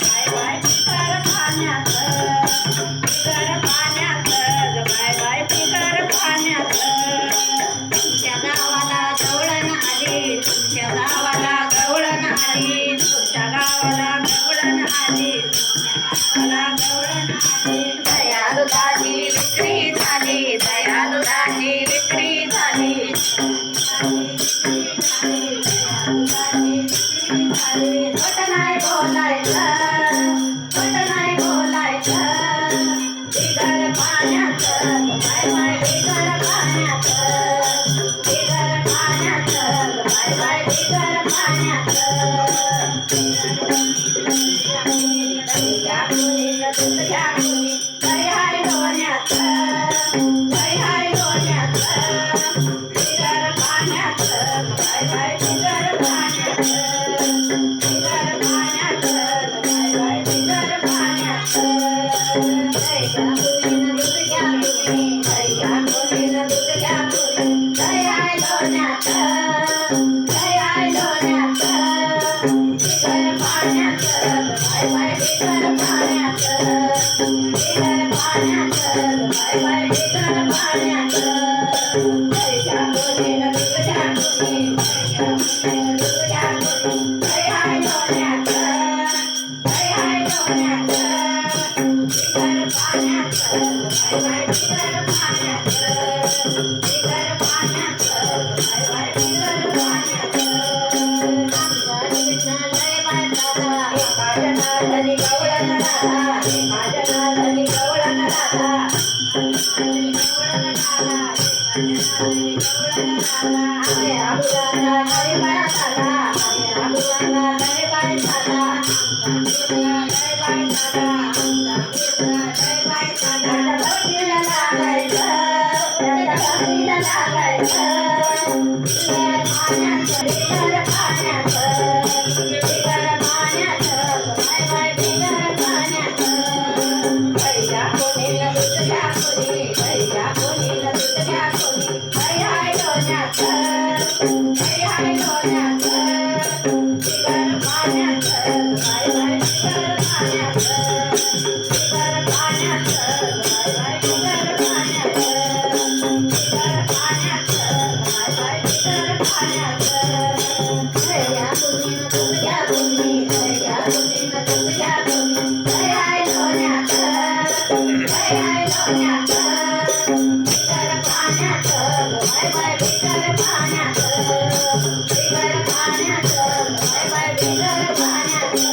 bye bye बिगर पाण्याचं बिगर पाण्याचं bye bye बिगर पाण्याचं तुमच्या गावाला गवळण आली तुमच्या गावाला गवळण आली तुमच्या गावाला गवळण आली तुमच्या गावाला गवळण आली दया दुधाची विक्री झाली दया दुधाची विक्री झाली खोट नाही बोलायचं खोट नाही बोलायचं बिगर पाण्याचं बाय बाय बिगर पाण्याचं बिगर पाण्याचं बाय बाय बिगर पाण्याचं दह्या पुरीला दूध घ्या पुरी दही हाय लोण्याचं दही हाय लोण्याचं बिगर पाण्याचं बाय बाय बिगर पाण्याचं बिगर पाण्याचं बाय बाय बिगर पाण्याचं दह्या पुरीला दूध घ्या पुरी दह्या पुरीला दूध घ्या पुरी दही हाय लोण्याचं दही हाय लोण्याचं बिगर पाण्याचं बाय बाय बिगर पाण्याचं बिगर पाण्याचं बाय बाय बिगर पाण्याचं दह्या पुरीला दूध घ्या पुरी दह्या पुरीला दूध घ्या पुरी दही हाय लोण्याचं दही हाय लोण्याचं बिगर पाण्याचं बाय बाय बिगर पाण्याचं बिगर पाण्याचं बाय बाय बिगर पाण्याचं लय बायकाला माझ्या नादानी गवळण राधा माझ्या नादानी गवळण राधा गवळण राधा गवळण राधा अरे आबुराला लय बाय साधा अरे आबुराला लय बाय साधा लय बाय साधा लय बाय साधा भक्तीला लागायचं भक्तीला लागायचं बिगर पाण्याचं बिगर पाण्याचं बिगर पाण्याचं बाय बाय बिगर पाण्याचं दह्या पुरीला दूध घ्या पुरी दह्या पुरीला दूध घ्या पुरी दही हाय लोण्याचं दही हाय लोण्याचं बिगर पाण्याचं बाय बाय बिगर पाण्याचं बिगर पाण्याचं बाय बाय बिगर पाण्याचं बिगर पाण्याचं बाय बाय बिगर पाण्याचं दह्या पुरीला दूध घ्या पुरी दह्या पुरीला दूध घ्या पुरी दही हाय लोण्याचं दही हाय लोण्याचं बिगर पाण्याचं बाय बाय बिगर पाण्याचं बिगर पाण्याचं बाय बाय बिगर पाण्याचं